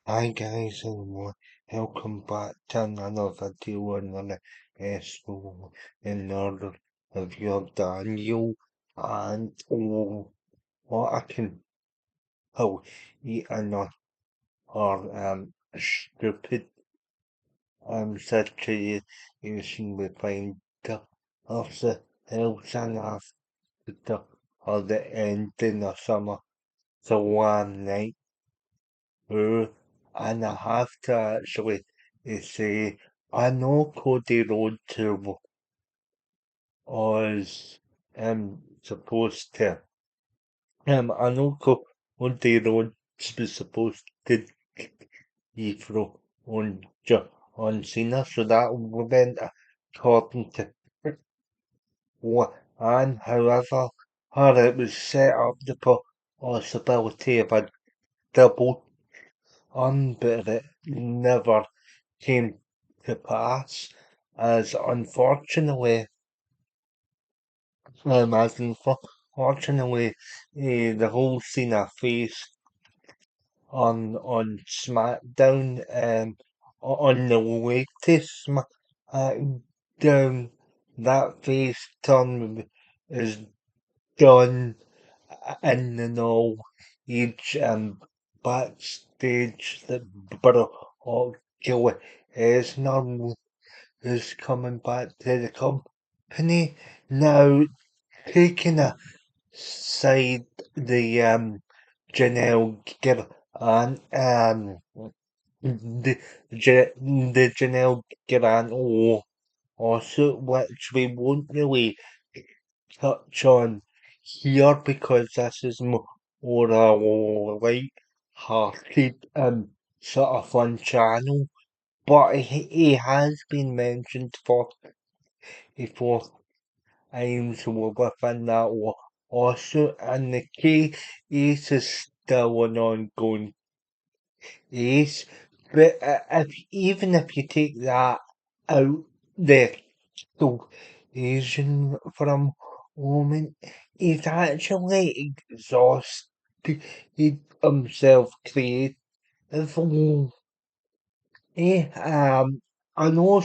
Hi guys and welcome back to another video and another episode in another review of Daniel and what I can eat another stupid situation we find ourselves and after or the ending of summer so one night. Uh, and I have to actually say, I know Cody Road to was supposed to I know Cody Rhodes was supposed to throw on Cena, so that went according to what and however how it was set up the possibility of a double but it never came to pass, as unfortunately, as unfortunately, the whole scene I faced on SmackDown, on the way to SmackDown, that face turn is done in the know each backstage that Brother Joey is now is coming back to the company now, taking aside the Janelle Gill and the Janelle Giran lawsuit, which we won't really touch on here because this is more a light-hearted sort of fun channel. But he has been mentioned for before times within that lawsuit, and the case is still an ongoing case. But even if you take that out the Asian for a moment, he's actually exhausted himself creatively. I know,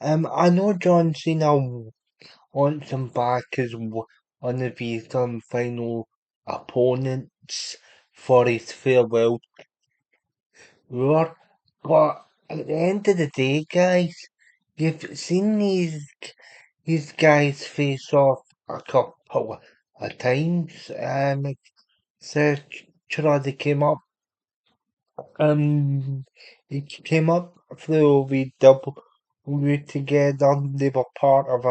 I know John Cena wants him back as one of his final opponents for his farewell tour, but at the end of the day, guys, you've seen these guys face off a couple of times. etc. They um, came up through VW together. They were part of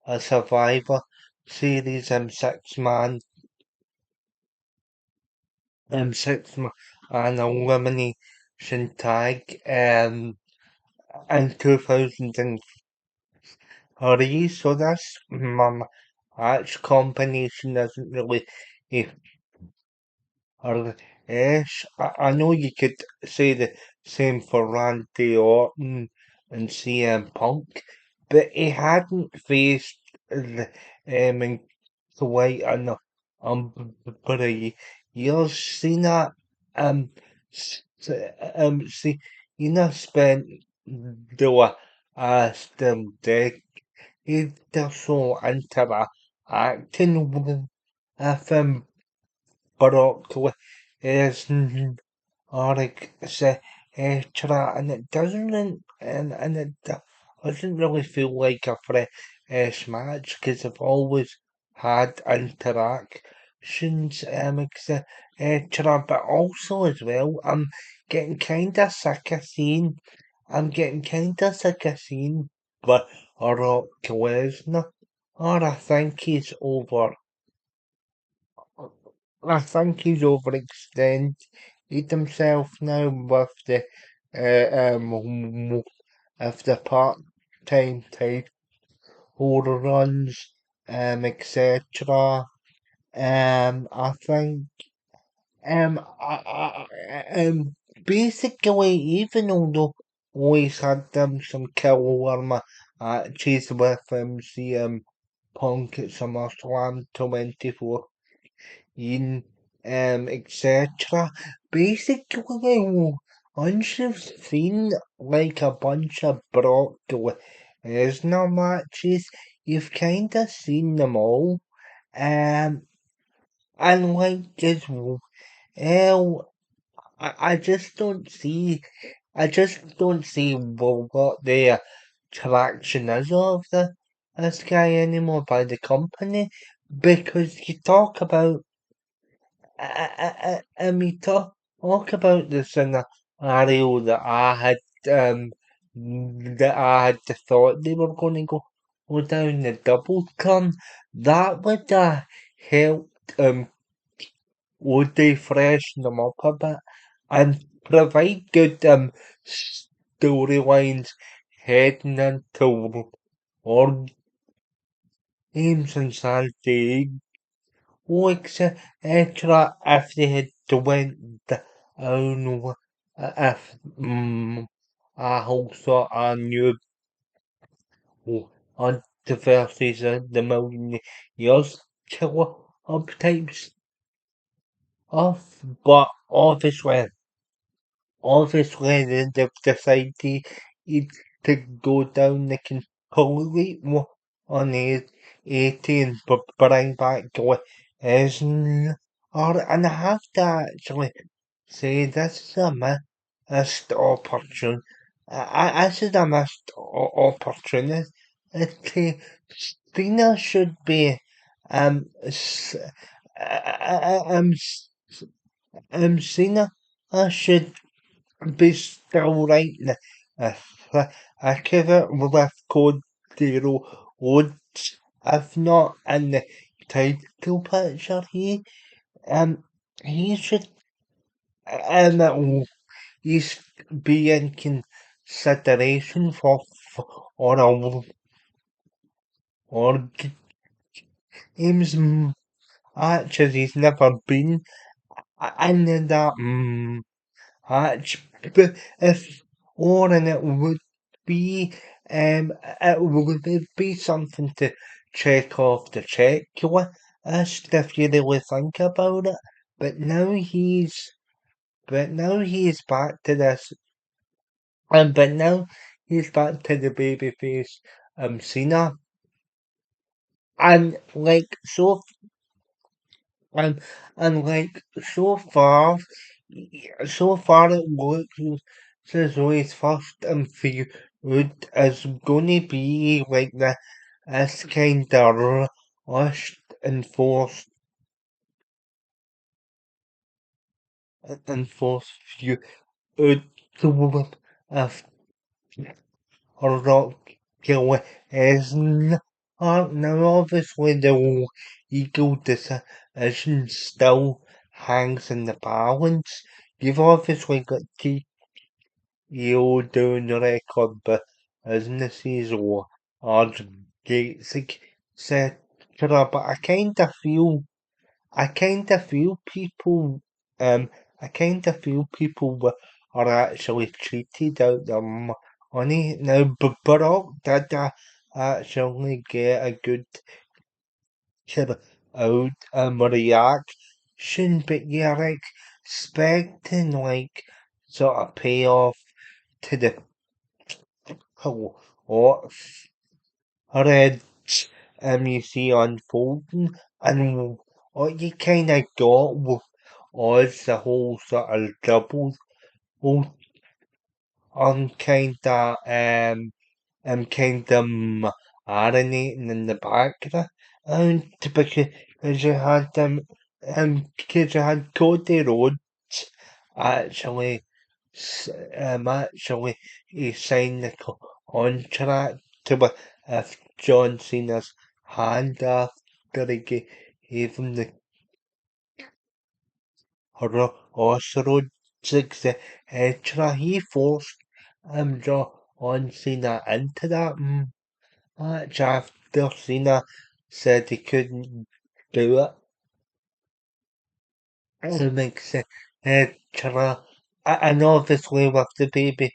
a Survivor series, six man elimination tag, in 2003. So this match combination isn't really or ish. I know you could say the same for Randy Orton and CM Punk, but he hadn't faced in quite enough but a years. Cena Cena spent the last decade or so interacting with him, but is like etc. And it doesn't and it doesn't really feel like a fresh match because I've always had interactions etc. But also as well, getting kinda sick of seeing I'm getting kinda sick of seeing but Brock Lesnar, or I think he's overextended himself now with the of the part-time title runs, etc. I think basically, even although always had some killer matches with Punk at SummerSlam 24 in etc. Basically, once you've seen like a bunch of Brock Lesnar matches, you've kinda seen them all. Um, and like as well, I just don't see, what the attraction is of this guy anymore by the company, because you talk about, we talk about the scenario um that I had thought they were going to go down the double turn. That would help would they freshen them up a bit and provide good storylines heading into War Games and San Diego, etc. If they had to went down if a whole sort of new controversies the million years killer up types of, but obviously they've decided to go down the complete one on the 18, but bring back isn't, and I have to actually say this is a missed opportunity. This is a missed opportunity. Cena should be um s- um s- Cena should be still right now. I give it with Cody Rhodes. If not in the title picture, he should um he's be in consideration or a or games matches. He's never been in that match, but if or and it would be it would be something to check off the checklist if you really think about it. But now he's back to this, but now he's back to the babyface Cena, and like and like so far it looks as though his first feud is gonna be like this kind of rushed enforced feud with a rock killer is now obviously the legal decision still hangs in the balance. You've obviously got TKO doing the record businesses or gates, etc. But I kind of feel people, are actually cheated out their money now. But Brock did actually get a good kind of reaction, but you're expecting like sort of payoff to the what Reds you see unfolding, and what you kind of got was the whole sort of double on kind of marinating in the background, because you had Cody Rhodes actually actually he signed the contract to if John Cena's hand after he gave him the crossroads, etc. He forced John Cena into that match after Cena said he couldn't do it. It makes sense. And obviously with the baby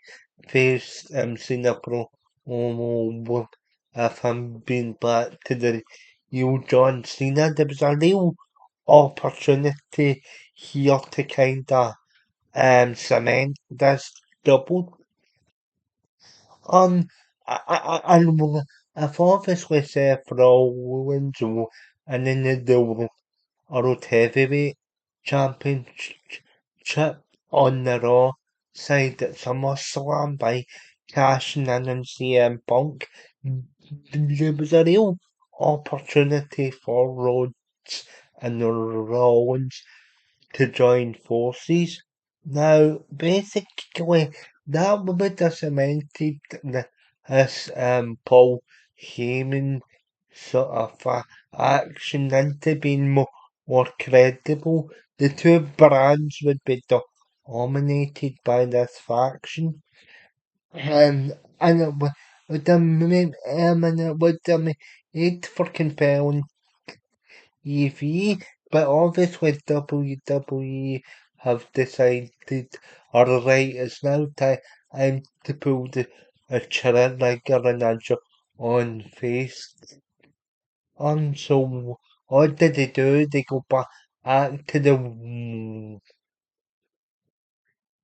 face Cena promo of him being back to the new John Cena, there was a real opportunity here to kinda cement this double. Um, and I've obviously Seth Rollins and then the World Heavyweight Championship on the Raw side at SummerSlam by cashing in on CM Punk. There was a real opportunity for Rhodes and Rollins to join forces. Now, basically, that would have cemented this Paul Heyman sort of action into being more credible. The two brands would be dominated by this faction, and it would have made for compelling EV, but obviously WWE have decided, alright, it's now time to pull a trigger and answer on face. So what did they do? They go back to the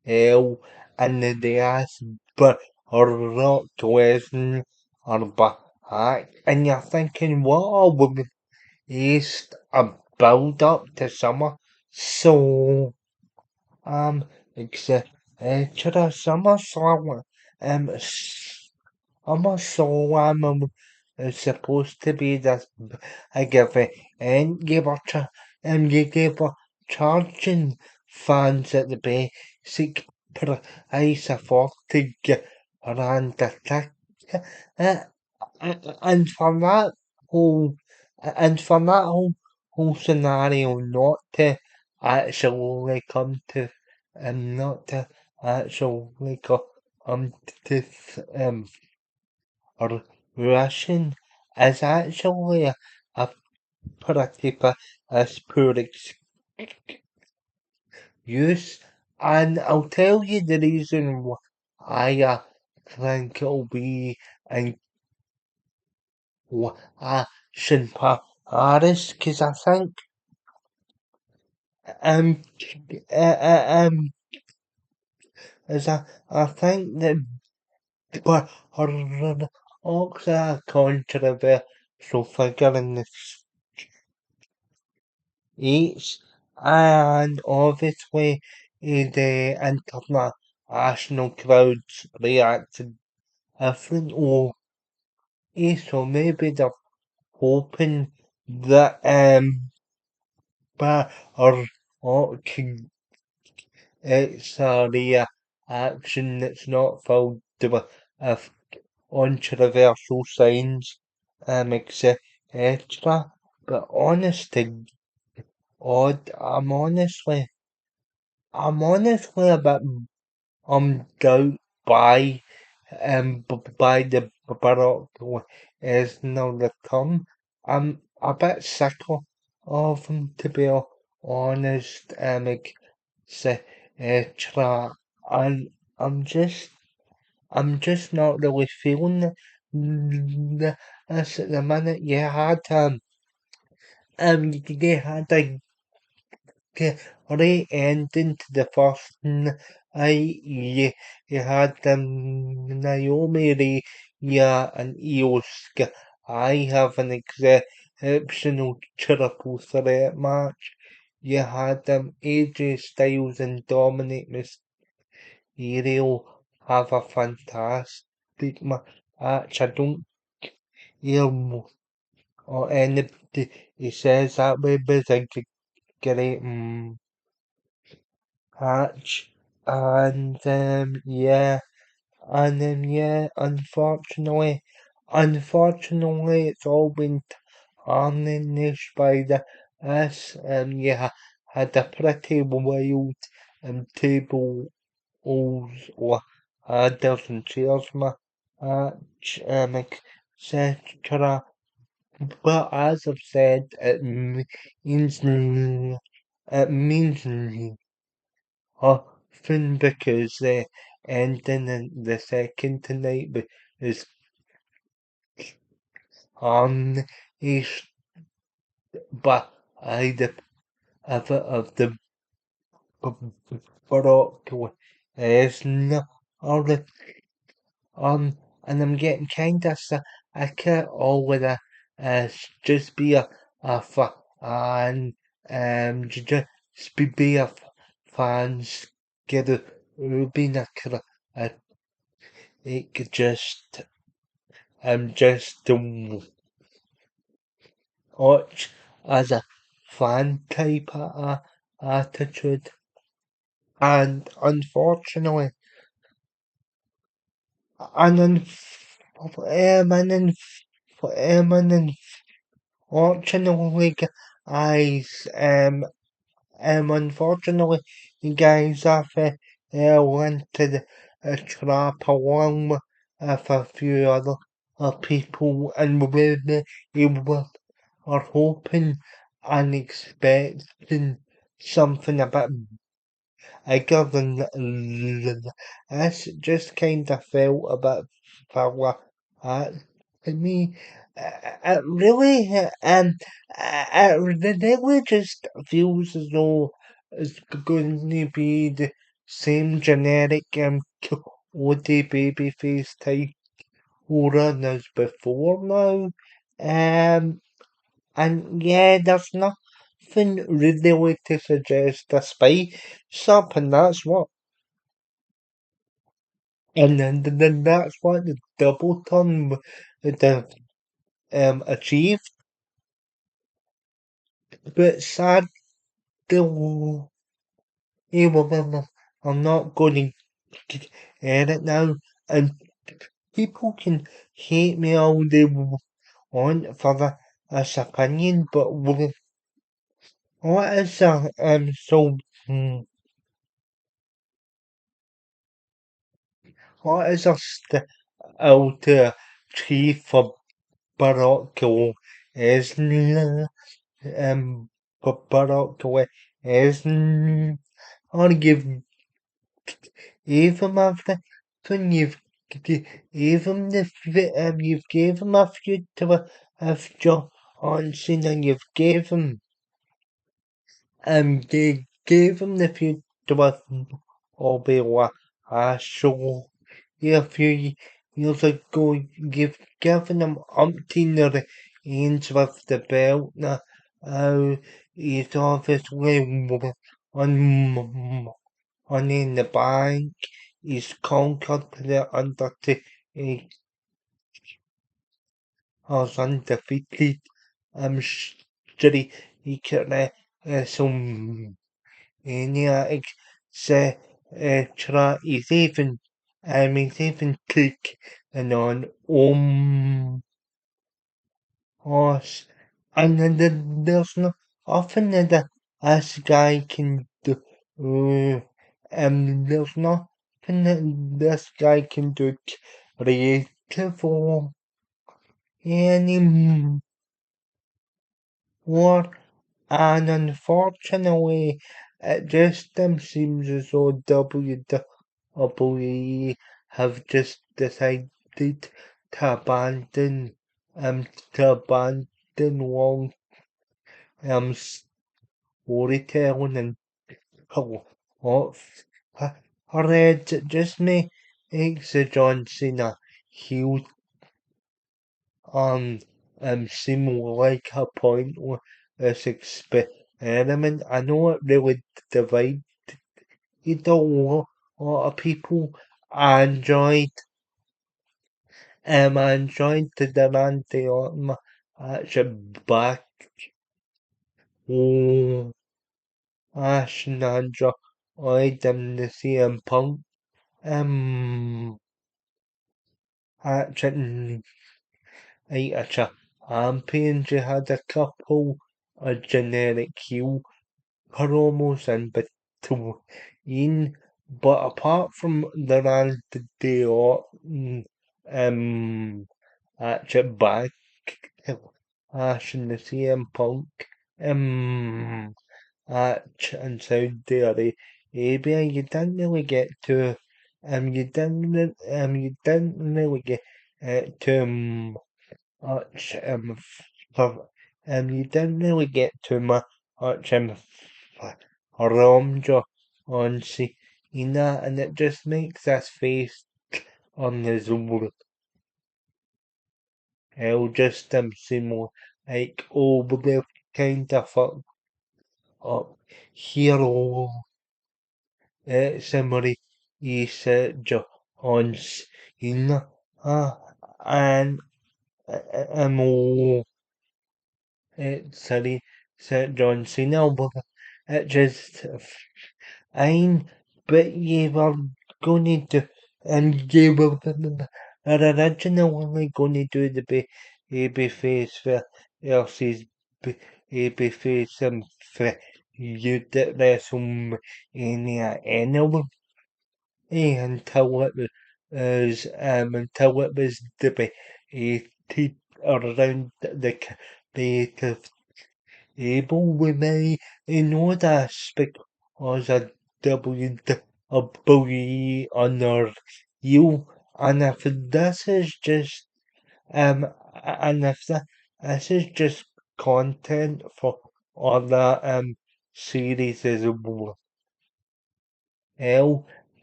hell and then they ask but or not Lesnar or back and you're thinking what a woman is a build up to summer. So it's to the summer slam SummerSlam is supposed to be this big event and you gave a charging fans at the basic price of 40 grand a ticket. Uh, and for that whole whole scenario not to actually come to not to actually come to or Russian is actually a pretty as poor excuse, and I'll tell you the reason why I think it'll be in Shin Paris, because I think um is I think that but also a controversial figure in the States, and obviously the international crowds reacted differently. So maybe they're hoping that but or it's a reaction that's not filled with controversial signs, etc. But honestly, odd. I'm honestly a bit doubt by by the Barack is now the term. I'm a bit sick of him to be honest, etc. And I'm just not really feeling this at the minute. You had a great ending to the first night. You had Naomi Rhea and Io Sky have an exceptional triple threat match. You had AJ Styles and Dominic Mysterio have a fantastic match. I don't hear or anybody he says that way, but it's a great match. And unfortunately, it's all been tarnished by this. Had a pretty wild table or ladders and chairs match, etc. But as I've said, it means often because the ending in the second tonight is is by the of the Barack is not all the and I'm getting kinda sick of it just be a fan be a fans get a being a it could just watch as a fan type attitude and unfortunately and and and unfortunately guys unfortunately, you guys have went to the trap along with a few other people, and we are hoping and expecting something a bit bigger than this. Just kind of felt a bit fella at me. It really, it really just feels as though it's going to be the same generic Cody babyface type run as before now. And yeah, there's nothing really to suggest a spice up, and that's what. And then that's what the double turn the achieved. But sad, the I'm not going to air it now, and people can hate me all they want for this opinion, but what is hmm, what is there still to achieve for Barack is Barack is or give even after when even if you've gave him a few to a John Cena, you've gave him gave him the few to Obi-Wan show a few years ago. You've given him umpteen reigns with the belt now. He's obviously on Money in the Bank. He's conquered the Undertaker was undefeated. I'm sure he could some maniac say try he's even click and on horse and then there's no often that this guy can do there's nothing that this guy can do creative or anymore. And unfortunately, it just seems as though WWE have just decided to um abandon long storytelling and what it just makes the John Cena heel um seem like a pointless experiment. I know it really divided a lot of people. I enjoyed the Durante on actually back home. Ash and enjoyed them the CM Punk actually a champions. You had a couple of generic heel promos in between, but apart from the Randy Orton, actually back Ash and the CM Punk, match in Saudi Arabia, you didn't really get to, you didn't really get to much, for, you didn't really get too much, Ramjo on Cena, and it just makes this face on his own. It'll just seem more like, oh, but they've kind of fucked up hero. Somebody is John Cena, and oh, sorry, John Cena, but it just fine. But you were going to, and you were originally going to do the baby face versus baby face for you at WrestleMania anyway, until it was debated around the creative table. We may know this because a WWE honor you, and if this is just and if this is just content for other series as well,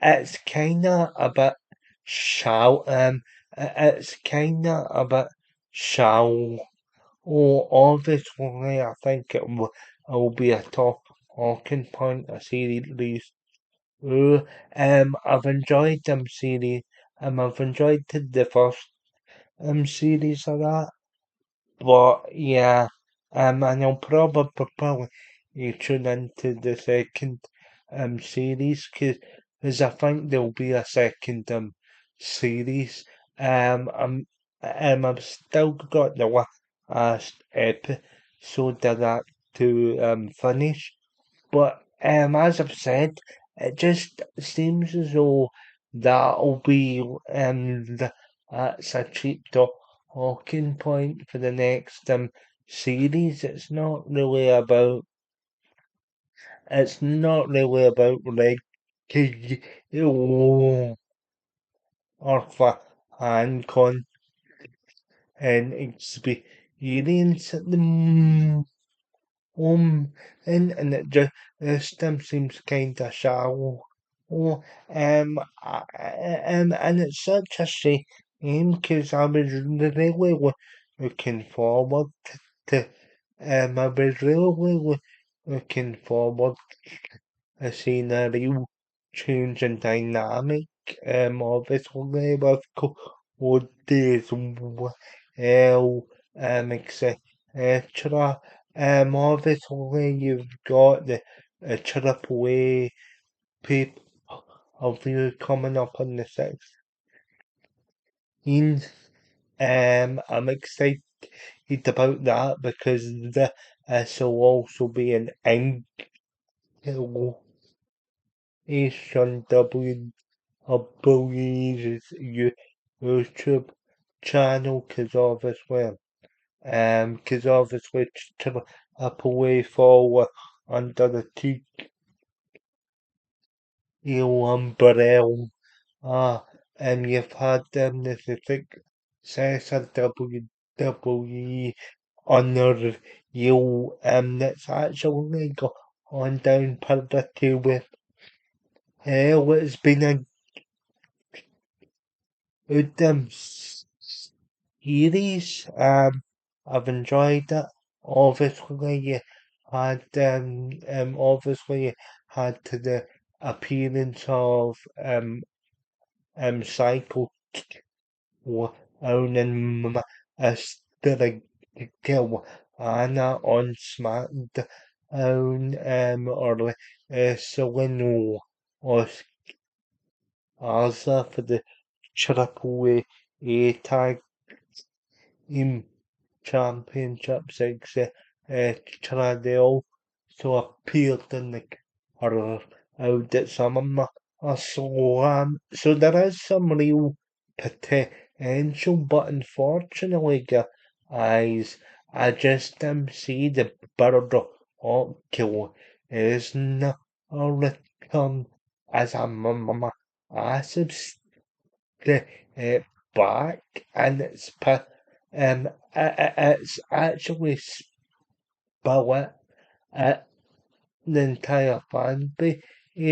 it's kinda a bit it's kinda a bit shallow. Oh, obviously, I think it will be a talking point, a series. I've enjoyed them series. I've enjoyed the first series of that. But yeah, and I'll probably tune into the second series because I think there'll be a second series. I've still got the last episode of that to finish. But as I've said, it just seems as though that'll be that's a cheap talking point for the next series. It's not really about like oh, or fan con and experience at the Um, and it just seems kind of shallow. Oh, and it's such a shame because I was really looking forward to, I was really looking forward to seeing a real change in dynamic, obviously with Cody as well, etc. Obviously you've got the Triple A pay-per-view coming up on the 16th. I'm excited about that because this will also be an Asian WWE's YouTube channel because obviously Triple A fall under the TKO umbrella. You've had the success of WWE under you, that's actually gone down pretty well. It's been a good series. I've enjoyed it. Obviously, you had the appearance of Psycho owning Mr. Anna on SmackDown, or Selena or Asa for the Triple A Tag Team Championships, etc. They also appeared in the or out at SummerSlam. So there is some real potential, but unfortunately, guys, I just see the bird kill is not a return as a massive step back, and it's actually split the entire fan base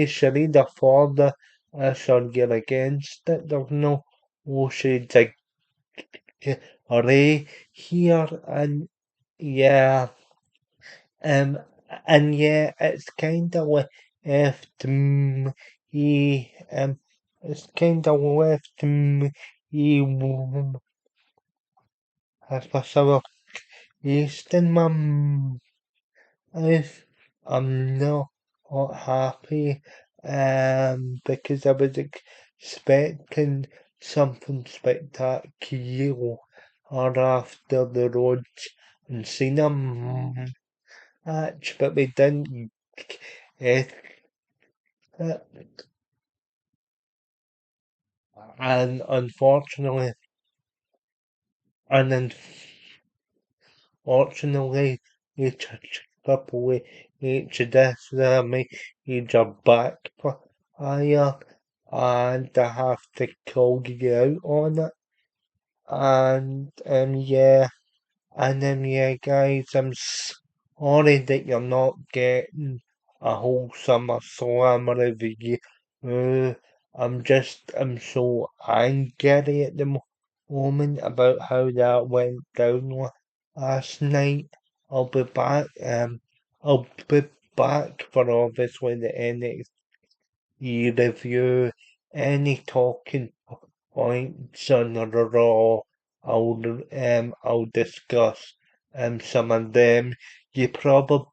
should either for this or you're against it. There's no shades of array here, and yeah, um, and yeah, it's kind of left it's kind of left as a sort of Eastern mum. If I'm not happy, because I was expecting something spectacular after the Rhodes and Cena match, but we didn't get it. And unfortunately, and unfortunately, each couple each this major backfire, and I have to call you out on it. And yeah, and yeah, guys, I'm sorry that you're not getting a whole SummerSlam review. Uh, I'm so angry at the moment about how that went down last night. I'll be back. I'll be back for obviously the NXT review. Any talking points on the Raw. I'll discuss some of them. You probably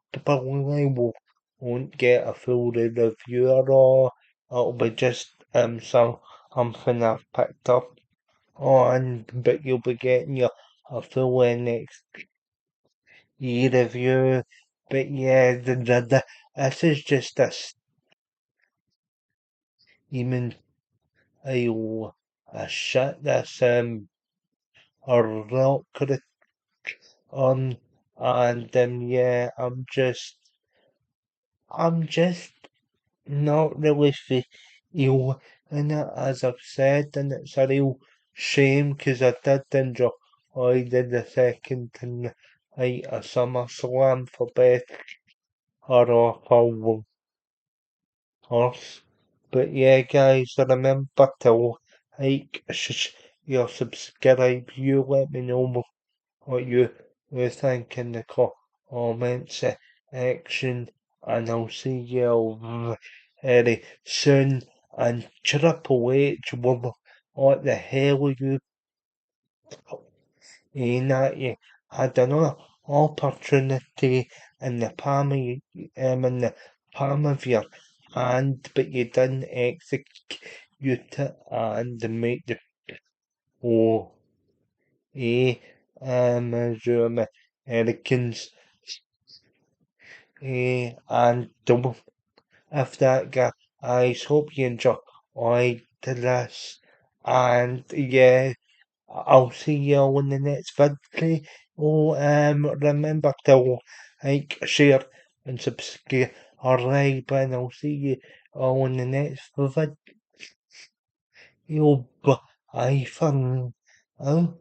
won't get a full review at all. It'll be just something I've picked up on, but you'll be getting your a full NXT review. But yeah, this is just a steaming pile of shit. This a rock on, and yeah, I'm just not really feeling it, as I've said, and it's a real shame because I did enjoy the second night of SummerSlam for better or for worse. But yeah, guys, remember to like, your subscribe. You let me know what you think in the comments section, and I'll see you very soon. And Triple H, what the hell are you aiming at? You had an opportunity in the palm of in the palm of your hand, but you didn't execute it and make the A Americans and if that guys hope you enjoy this, and yeah, I'll see you all in the next video. Oh, remember to like, share, and subscribe, and I'll see you all in the next video. Bye for now.